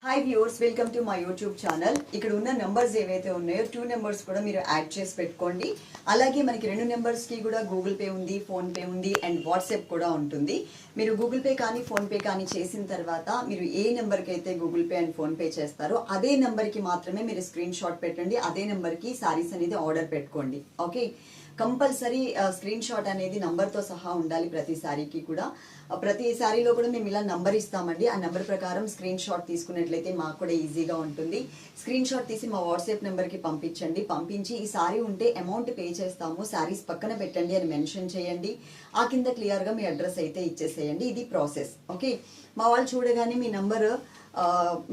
Hi viewers, welcome to my YouTube channel. ఇక్కడ ఉన్న numbers ఏవైతే ఉన్నాయో 2 నెంబర్స్ కూడా మీరు యాడ్ చేసి పెట్టుకోండి. అలాగే మనకి 2 నెంబర్స్కి కూడా గూగుల్ పే ఉంది, ఫోన్పే ఉంది అండ్ వాట్సాప్ కూడా ఉంటుంది. మీరు గూగుల్ పే కానీ ఫోన్పే కానీ చేసిన తర్వాత మీరు ఏ నెంబర్కి అయితే గూగుల్ పే అండ్ ఫోన్పే చేస్తారో అదే నెంబర్కి మాత్రమే మీరు స్క్రీన్ షాట్ పెట్టండి. అదే నెంబర్కి శారీస్ అనేది ఆర్డర్ పెట్టుకోండి. ఓకే, కంపల్సరీ స్క్రీన్ షాట్ అనేది నంబర్తో సహా ఉండాలి. ప్రతి శారీకి కూడా ప్రతి శారీలో కూడా మేము ఇలా నంబర్ ఇస్తామండి. ఆ నెంబర్ ప్రకారం స్క్రీన్ షాట్ తీసుకున్నట్లయితే మాకు కూడా ఈజీగా ఉంటుంది. స్క్రీన్ షాట్ తీసి మా వాట్సాప్ నెంబర్కి పంపించండి. పంపించి ఈ శారీ ఉంటే అమౌంట్ పే చేస్తాము, శారీస్ పక్కన పెట్టండి అని మెన్షన్ చేయండి. ఆ కింద క్లియర్గా మీ అడ్రస్ అయితే ఇచ్చేసేయండి. ఇది ప్రాసెస్. ఓకే, మా వాళ్ళు చూడగానే మీ నంబర్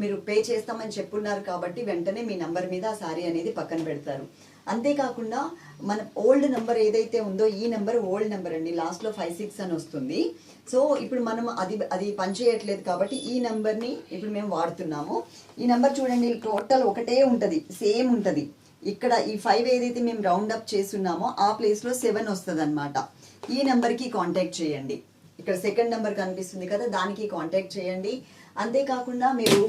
మీరు పే చేస్తామని చెప్పున్నారు కాబట్టి వెంటనే మీ నంబర్ మీద ఆ శారీ అనేది పక్కన పెడతారు. అంతేకాకుండా మన ఓల్డ్ నెంబర్ ఏదైతే ఉందో ఈ నెంబర్ ఓల్డ్ నెంబర్ అండి, లాస్ట్లో 56 అని వస్తుంది. సో ఇప్పుడు మనం అది పనిచేయట్లేదు కాబట్టి ఈ నెంబర్ని ఇప్పుడు మేము వాడుతున్నాము. ఈ నెంబర్ చూడండి, టోటల్ ఒకటే ఉంటుంది, సేమ్ ఉంటుంది. ఇక్కడ ఈ 5 ఏదైతే మేము రౌండ్ అప్ చేస్తున్నామో ఆ ప్లేస్లో 7 వస్తుంది అనమాట. ఈ నెంబర్కి కాంటాక్ట్ చేయండి. ఇక్కడ సెకండ్ నెంబర్ కనిపిస్తుంది కదా, దానికి కాంటాక్ట్ చేయండి. అంతేకాకుండా మీరు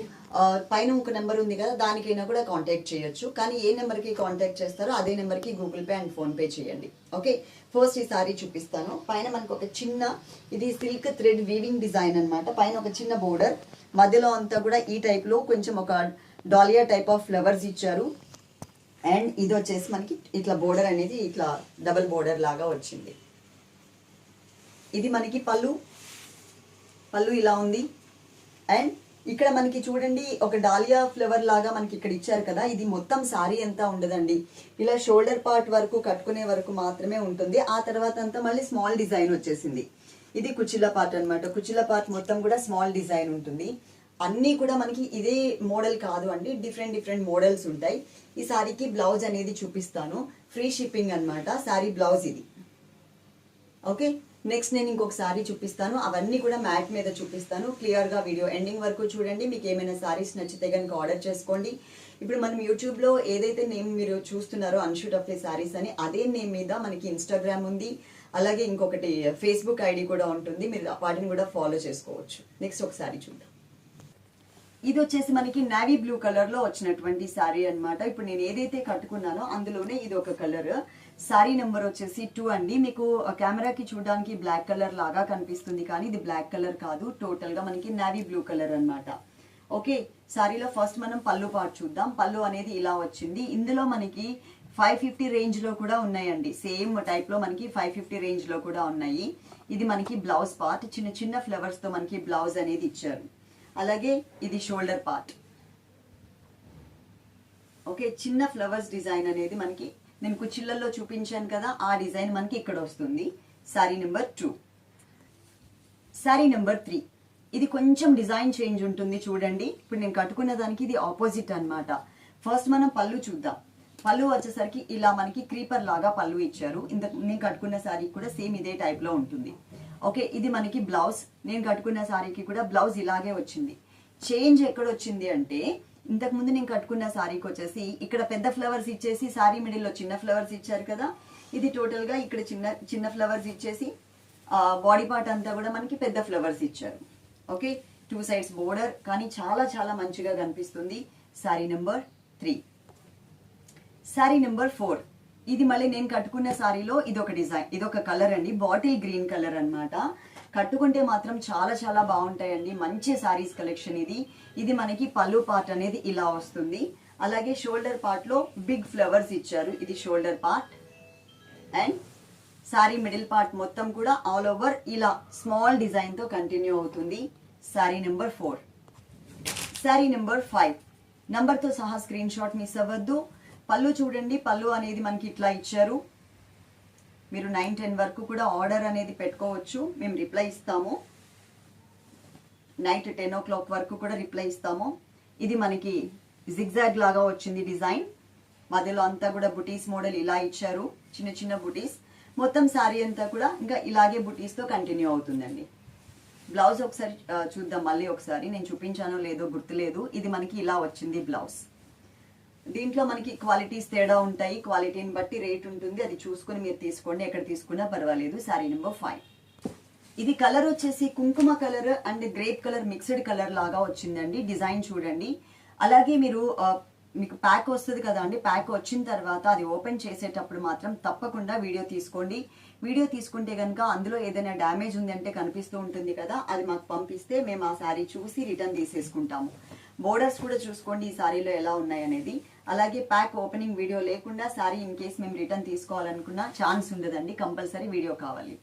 పైన ఒక నెంబర్ ఉంది కదా, దానికైనా కూడా కాంటాక్ట్ చేయొచ్చు. కానీ ఏ నెంబర్కి కాంటాక్ట్ చేస్తారో అదే నెంబర్కి గూగుల్ పే అండ్ ఫోన్పే చేయండి. ఓకే, ఫస్ట్ ఈ సారీ చూపిస్తాను. పైన మనకు ఒక చిన్న, ఇది సిల్క్ థ్రెడ్ వీవింగ్ డిజైన్ అనమాట. పైన ఒక చిన్న బోర్డర్, మధ్యలో అంతా కూడా ఈ టైప్లో కొంచెం ఒక డాలియా టైప్ ఆఫ్ ఫ్లవర్స్ ఇచ్చారు. అండ్ ఇది వచ్చేసి మనకి ఇట్లా బోర్డర్ అనేది ఇట్లా డబల్ బోర్డర్ లాగా వచ్చింది. ఇది మనకి పళ్ళు ఇలా ఉంది. అండ్ ఇక్కడ మనకి చూడండి ఒక డాలియా ఫ్లవర్ లాగా మనకి ఇక్కడ ఇచ్చారు కదా, ఇది మొత్తం సారీ అంతా ఉండదండి. ఇలా షోల్డర్ పార్ట్ వరకు కట్టుకునే వరకు మాత్రమే ఉంటుంది. ఆ తర్వాత అంతా మళ్ళీ స్మాల్ డిజైన్ వచ్చేసింది. ఇది కుచ్చిళ్ళ పార్ట్ అనమాట. కుచ్చిళ్ళ పార్ట్ మొత్తం కూడా స్మాల్ డిజైన్ ఉంటుంది. అన్నీ కూడా మనకి ఇదే మోడల్ కాదు అండి, డిఫరెంట్ మోడల్స్ ఉంటాయి. ఈ సారీకి బ్లౌజ్ అనేది చూపిస్తాను. ఫ్రీ షిప్పింగ్ అనమాట సారీ బ్లౌజ్ ఇది. ఓకే, నెక్స్ట్ నేను ఇంకొక సారీ చూపిస్తాను. అవన్నీ కూడా మ్యాట్ మీద చూపిస్తాను. క్లియర్గా వీడియో ఎండింగ్ వరకు చూడండి. మీకు ఏమైనా సారీస్ నచ్చితే కనుక ఆర్డర్ చేసుకోండి. ఇప్పుడు మనం యూట్యూబ్లో ఏదైతే నేమ్ మీరు చూస్తున్నారో అన్షూట్ ఆఫ్ ఏ సారీస్ అని, అదే నేమ్ మీద మనకి ఇన్స్టాగ్రామ్ ఉంది, అలాగే ఇంకొకటి ఫేస్బుక్ ఐడి కూడా ఉంటుంది. మీరు వాటిని కూడా ఫాలో చేసుకోవచ్చు. నెక్స్ట్ ఒక సారీ చూద్దాం. ఇది వచ్చేసి మనకి నావీ బ్లూ కలర్ లో వచ్చినటువంటి శారీ అనమాట. ఇప్పుడు నేను ఏదైతే కట్టుకున్నానో అందులోనే ఇది ఒక కలర్. శారీ నెంబర్ వచ్చేసి 2 అండి. మీకు కెమెరాకి చూడడానికి బ్లాక్ కలర్ లాగా కనిపిస్తుంది, కానీ ఇది బ్లాక్ కలర్ కాదు, టోటల్ గా మనకి నావీ బ్లూ కలర్ అనమాట. ఓకే, శారీలో ఫస్ట్ మనం పళ్ళు పార్ట్ చూద్దాం. పళ్ళు అనేది ఇలా వచ్చింది. ఇందులో మనకి 550 రేంజ్ లో కూడా ఉన్నాయండి. సేమ్ టైప్ లో మనకి 550 రేంజ్ లో కూడా ఉన్నాయి. ఇది మనకి బ్లౌజ్ పార్ట్, చిన్న ఫ్లవర్స్ తో మనకి బ్లౌజ్ అనేది ఇచ్చారు. అలాగే ఇది షోల్డర్ పార్ట్. ఓకే, చిన్న ఫ్లవర్స్ డిజైన్ అనేది మనకి నేను కుచ్చిళ్ళల్లో చూపించాను కదా, ఆ డిజైన్ మనకి ఇక్కడ వస్తుంది. శారీ నెంబర్ 2. శారీ నెంబర్ 3, ఇది కొంచెం డిజైన్ చేంజ్ ఉంటుంది చూడండి. ఇప్పుడు నేను కట్టుకున్న దానికి ఇది ఆపోజిట్ అనమాట. ఫస్ట్ మనం పళ్ళు చూద్దాం. పళ్ళు వచ్చేసరికి ఇలా మనకి క్రీపర్ లాగా పళ్ళు ఇచ్చారు. నేను కట్టుకున్న శారీ కూడా సేమ్ ఇదే టైప్ లో ఉంటుంది. ఓకే, ఇది మనకి బ్లౌజ్. నేను కట్టుకున్న శారీకి కూడా బ్లౌజ్ ఇలాగే వచ్చింది. చేంజ్ ఎక్కడ వచ్చింది అంటే, ఇంతకు ముందు నేను కట్టుకున్న శారీకి వచ్చేసి ఇక్కడ పెద్ద ఫ్లవర్స్ ఇచ్చేసి శారీ మిడిల్లో చిన్న ఫ్లవర్స్ ఇచ్చారు కదా, ఇది టోటల్ గా ఇక్కడ చిన్న ఫ్లవర్స్ ఇచ్చేసి బాడీ పార్ట్ అంతా కూడా మనకి పెద్ద ఫ్లవర్స్ ఇచ్చారు. ఓకే, 2 సైడ్స్ బోర్డర్, కానీ చాలా మంచిగా కనిపిస్తుంది. శారీ నెంబర్ 3. శారీ నెంబర్ 4, ఇది మళ్ళీ నేను కట్టుకున్న శారీలో ఇదొక డిజైన్, ఇదొక కలర్ అండి, బాటిల్ గ్రీన్ కలర్ అన్నమాట. కట్టుకుంటే మాత్రం చాలా బాగుంటాయండి. మంచి శారీస్ కలెక్షన్ ఇది. ఇది మనకి పళ్ళు పార్ట్ అనేది ఇలా వస్తుంది. అలాగే షోల్డర్ పార్ట్ లో బిగ్ ఫ్లవర్స్ ఇచ్చారు. ఇది shoulder part. And sari middle part మొత్తం కూడా ఆల్ ఓవర్ ఇలా స్మాల్ డిజైన్ తో కంటిన్యూ అవుతుంది. Sari number 4. Sari number 5, number తో సహా స్క్రీన్ షాట్ మిస్ అవ్వద్దు. పళ్ళు చూడండి, పళ్ళు అనేది మనకి ఇట్లా ఇచ్చారు. మీరు 9-10 వరకు కూడా ఆర్డర్ అనేది పెట్టుకోవచ్చు. మేము రిప్లై ఇస్తాము. నైట్ 10 o'clock వరకు కూడా రిప్లై ఇస్తాము. ఇది మనకి జిగ్జాగ్ లాగా వచ్చింది డిజైన్. మధ్యలో అంతా కూడా బుటీస్ మోడల్ ఇలా ఇచ్చారు, చిన్న బుటీస్. మొత్తం శారీ అంతా కూడా ఇంకా ఇలాగే బుటీస్ తో కంటిన్యూ అవుతుందండి. బ్లౌజ్ ఒకసారి చూద్దాం మళ్ళీ ఒకసారి. నేను చూపించానో లేదో గుర్తులేదు. ఇది మనకి ఇలా వచ్చింది బ్లౌజ్. దీంట్లో మనకి క్వాలిటీస్ తేడా ఉంటాయి. క్వాలిటీని బట్టి రేట్ ఉంటుంది, అది చూసుకుని మీరు తీసుకోండి. ఎక్కడ తీసుకున్నా పర్వాలేదు. శారీ నెంబర్ 5. ఇది కలర్ వచ్చేసి కుంకుమ colour and grape colour mixed colour లాగా వచ్చిందండి. డిజైన్ చూడండి. అలాగే మీరు మీకు ప్యాక్ వస్తుంది కదా అండి, ప్యాక్ వచ్చిన తర్వాత అది ఓపెన్ చేసేటప్పుడు మాత్రం తప్పకుండా వీడియో తీసుకోండి. వీడియో తీసుకుంటే కనుక అందులో ఏదైనా డ్యామేజ్ ఉంది అంటే కనిపిస్తూ ఉంటుంది కదా, అది మాకు పంపిస్తే మేము ఆ శారీ చూసి రిటర్న్ తీసేసుకుంటాము. బోర్డర్స్ కూడా చూసుకోండి ఈ శారీలో ఎలా ఉన్నాయనేది. అలాగే ప్యాక్ ఓపెనింగ్ వీడియో లేకుండా శారీ ఇన్ కేస్ మేము రిటర్న్ తీసుకోవాలనుకున్నా ఛాన్స్ ఉండదండి, కంపల్సరీ వీడియో కావాలి.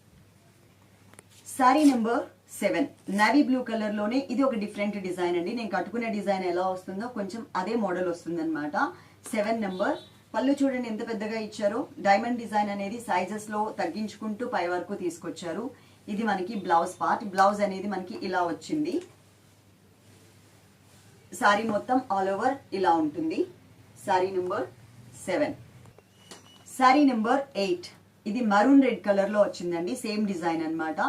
Sari number 7 navy blue colour లోనే ఇది ఒక డిఫరెంట్ డిజైన్ అండి. నేను కట్టుకునే డిజైన్ ఎలా వస్తుందో కొంచెం అదే మోడల్ వస్తుంది అనమాట. 7 నెంబర్. పళ్ళు చూడండి ఎంత పెద్దగా ఇచ్చారో. డైమండ్ డిజైన్ అనేది సైజెస్ లో తగ్గించుకుంటూ పై వరకు తీసుకొచ్చారు. ఇది మనకి బ్లౌజ్ పార్ట్. బ్లౌజ్ అనేది మనకి ఇలా వచ్చింది. శారీ మొత్తం ఆల్ ఓవర్ ఇలా ఉంటుంది. శారీ నెంబర్ 7. శారీ నెంబర్ 8 ఇది మరూన్ రెడ్ కలర్ లో వచ్చిందండి. సేమ్ డిజైన్ అన్నమాట.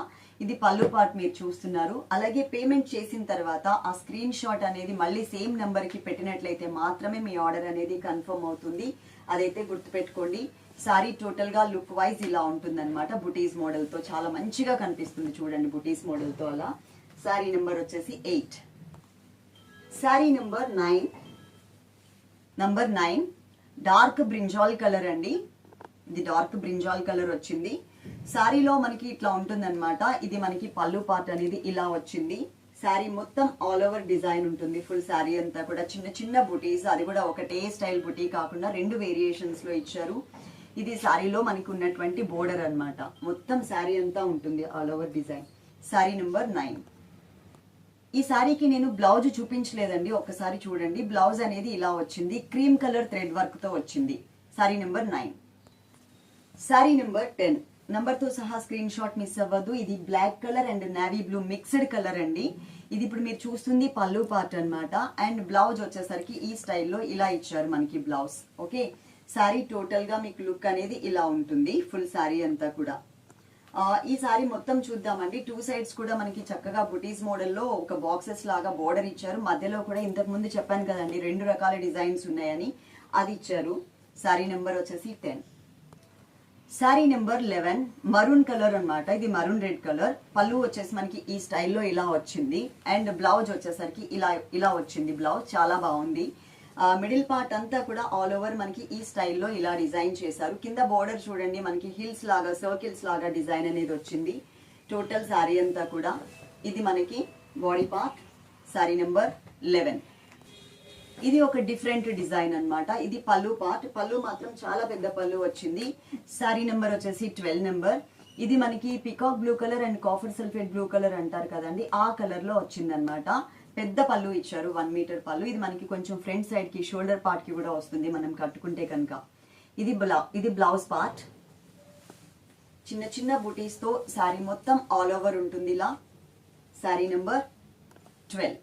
ఇది పళ్ళు పార్ట్ మీరు చూస్తున్నారు. అలాగే పేమెంట్ చేసిన తర్వాత ఆ స్క్రీన్ షాట్ అనేది మళ్ళీ సేమ్ నెంబర్ కి పెట్టినట్లయితే మాత్రమే మీ ఆర్డర్ అనేది కన్ఫర్మ్ అవుతుంది. అదైతే గుర్తుపెట్టుకోండి. సారీ టోటల్ గా లుక్ వైజ్ ఇలా ఉంటుంది అనమాట. బుటీస్ మోడల్ తో చాలా మంచిగా కనిపిస్తుంది చూడండి, బుటీస్ మోడల్ తో అలా. సారీ నెంబర్ వచ్చేసి 8. Sorry number 9. Number 9 dark brinjal colour అండి. ఇది డార్క్ బ్రింజాల్ కలర్ వచ్చింది. శారీలో మనకి ఇట్లా ఉంటుందన్నమాట. ఇది మనకి పళ్ళు పార్ట్ అనేది ఇలా వచ్చింది. శారీ మొత్తం ఆల్ ఓవర్ డిజైన్ ఉంటుంది. ఫుల్ శారీ అంతా కూడా చిన్న చిన్న బుటీస్, అది కూడా ఒకటే స్టైల్ బుటీ కాకుండా 2 వేరియేషన్స్ లో ఇచ్చారు. ఇది శారీలో మనకి ఉన్నటువంటి బోర్డర్ అన్నమాట. మొత్తం శారీ అంతా ఉంటుంది all over design. Sari number 9. ఈ శారీకి నేను బ్లౌజ్ చూపించలేదండి, ఒక్కసారి చూడండి. బ్లౌజ్ అనేది ఇలా వచ్చింది, క్రీమ్ కలర్ థ్రెడ్ వర్క్ తో వచ్చింది. Sari number 9. Sari number 10 number తో సహా స్క్రీన్ షాట్ మిస్ అవ్వద్దు. ఇది black colour and navy blue mixed colour అండి. ఇది ఇప్పుడు మీరు చూస్తుంది పళ్ళు పార్ట్ అన్నమాట. అండ్ బ్లౌజ్ వచ్చేసరికి ఈ స్టైల్లో ఇలా ఇచ్చారు మనకి బ్లౌజ్. ఓకే, శారీ టోటల్ గా మీకు లుక్ అనేది ఇలా ఉంటుంది. ఫుల్ శారీ అంతా కూడా. ఈ శారీ మొత్తం చూద్దామండి. 2 సైడ్స్ కూడా మనకి చక్కగా బుటీస్ మోడల్లో ఒక బాక్సెస్ లాగా బోర్డర్ ఇచ్చారు. మధ్యలో కూడా ఇంతకు ముందు చెప్పాను కదండి 2 రకాల డిజైన్స్ ఉన్నాయని, అది ఇచ్చారు. శారీ నెంబర్ వచ్చేసి 10. శారీ నెంబర్ 11 మరూన్ కలర్ అన్నమాట. ఇది మరూన్ రెడ్ కలర్. పళ్ళు వచ్చేసి మనకి ఈ స్టైల్లో ఇలా వచ్చింది. అండ్ బ్లౌజ్ వచ్చేసరికి ఇలా వచ్చింది. బ్లౌజ్ చాలా బాగుంది. మిడిల్ పార్ట్ అంతా కూడా ఆల్ ఓవర్ మనకి ఈ స్టైల్లో ఇలా డిజైన్ చేశారు. కింద బోర్డర్ చూడండి మనకి హిల్స్ లాగా, సర్కిల్స్ లాగా డిజైన్ అనేది వచ్చింది. టోటల్ శారీ అంతా కూడా. ఇది మనకి బాడీ పార్ట్. శారీ నెంబర్ 11. ఇది ఒక డిఫరెంట్ డిజైన్ అన్నమాట. ఇది పళ్ళు పార్ట్. పళ్ళు మాత్రం చాలా పెద్ద పళ్ళు వచ్చింది. శారీ నెంబర్ వచ్చేసి 12 నెంబర్. ఇది మనకి peacock blue colour and copper sulphate blue colour అంటారు కదండి, ఆ కలర్ లో వచ్చింది అనమాట. పెద్ద పళ్ళు ఇచ్చారు, 1 మీటర్ పళ్ళు. ఇది మనకి కొంచెం ఫ్రంట్ సైడ్ కి, షోల్డర్ పార్ట్ కి కూడా వస్తుంది మనం కట్టుకుంటే కనుక. ఇది బ్లౌజ్ పార్ట్. చిన్న చిన్న బుటీస్ తో శారీ మొత్తం ఆల్ ఓవర్ ఉంటుంది ఇలా. శారీ నెంబర్ 12.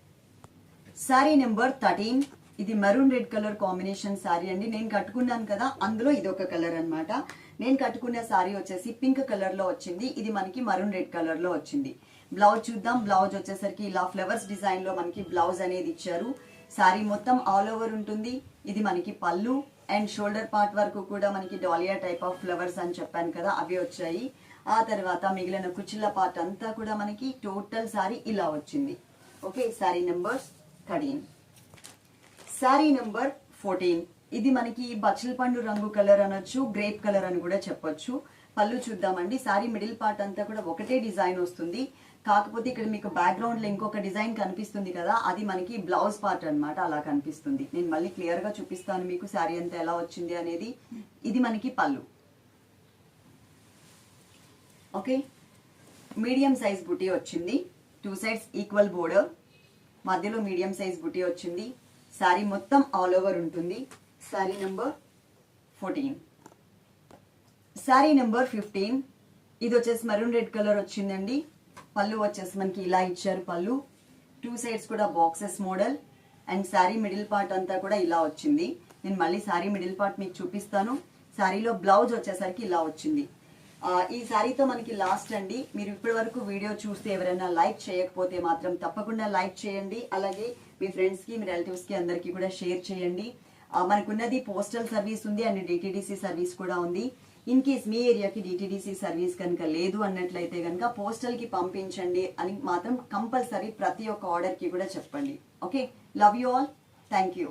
శారీ నెంబర్ 13. ఇది maroon red colour combination sari అండి. నేను కట్టుకున్నాను కదా, అందులో ఇది ఒక కలర్ అన్నమాట. నేను కట్టుకున్న శారీ వచ్చేసి పింక్ కలర్ లో వచ్చింది. ఇది మనకి మరూన్ రెడ్ కలర్ లో వచ్చింది. బ్లౌజ్ చూద్దాం. బ్లౌజ్ వచ్చేసరికి ఇలా ఫ్లవర్స్ డిజైన్ లో మనకి బ్లౌజ్ అనేది ఇచ్చారు. శారీ మొత్తం ఆల్ ఓవర్ ఉంటుంది. ఇది మనకి పళ్ళు అండ్ షోల్డర్ పార్ట్ వరకు కూడా మనకి డాలియా టైప్ ఆఫ్ ఫ్లవర్స్ అని చెప్పాను కదా, అవి వచ్చాయి. ఆ తర్వాత మిగిలిన కుచ్చిళ్ళ పార్ట్ అంతా కూడా మనకి టోటల్ శారీ ఇలా వచ్చింది. Okay, sari number 13. Sari number 14. ఇది మనకి బచ్చల పండు రంగు కలర్ అనొచ్చు, గ్రేప్ కలర్ అని కూడా చెప్పొచ్చు. పళ్ళు చూద్దామండి. శారీ మిడిల్ పార్ట్ అంతా కూడా ఒకటే డిజైన్ వస్తుంది. కాకపోతే ఇక్కడ మీకు బ్యాక్గ్రౌండ్ లో ఇంకొక డిజైన్ కనిపిస్తుంది కదా, అది మనకి బ్లౌజ్ పార్ట్ అన్నమాట. అలా కనిపిస్తుంది. నేను మళ్ళీ క్లియర్ గా చూపిస్తాను మీకు శారీ అంతా ఎలా వచ్చింది అనేది. ఇది మనకి పళ్ళు. ఓకే, మీడియం సైజ్ బుటీ వచ్చింది. 2 సైడ్స్ ఈక్వల్ బోర్డర్, మధ్యలో మీడియం సైజ్ బుటీ వచ్చింది. శారీ మొత్తం ఆల్ ఓవర్ ఉంటుంది. శారీ నెంబర్ 14. శారీ నెంబర్ 15. ఇది వచ్చేసి మెరూన్ రెడ్ కలర్ వచ్చిందండి. పళ్ళు వచ్చేసి మనకి ఇలా ఇచ్చారు. పళ్ళు 2 సైడ్స్ కూడా boxes model. And sari middle part అంతా కూడా ఇలా వచ్చింది. నేను మళ్ళీ శారీ మిడిల్ పార్ట్ మీకు చూపిస్తాను. శారీలో బ్లౌజ్ వచ్చేసరికి ఇలా వచ్చింది. ఈ శారీతో మనకి లాస్ట్ అండి. మీరు ఇప్పటి వరకు వీడియో చూస్తే ఎవరైనా లైక్ చేయకపోతే మాత్రం తప్పకుండా లైక్ చేయండి. అలాగే మీ ఫ్రెండ్స్ కి, మీ రిలేటివ్స్ కి అందరికి కూడా షేర్ చేయండి. మనకున్నది పోస్టల్ సర్వీస్ ఉంది అండ్ డిటిడిసి సర్వీస్ కూడా ఉంది. ఇన్ కేస్ మీ ఏరియాకి డిటిడిసి సర్వీస్ కనుక లేదు అన్నట్లయితే కనుక పోస్టల్కి పంపించండి అని మాత్రం కంపల్సరీ ప్రతి ఒక్క ఆర్డర్కి కూడా చెప్పండి. Okay, love you all, thank you.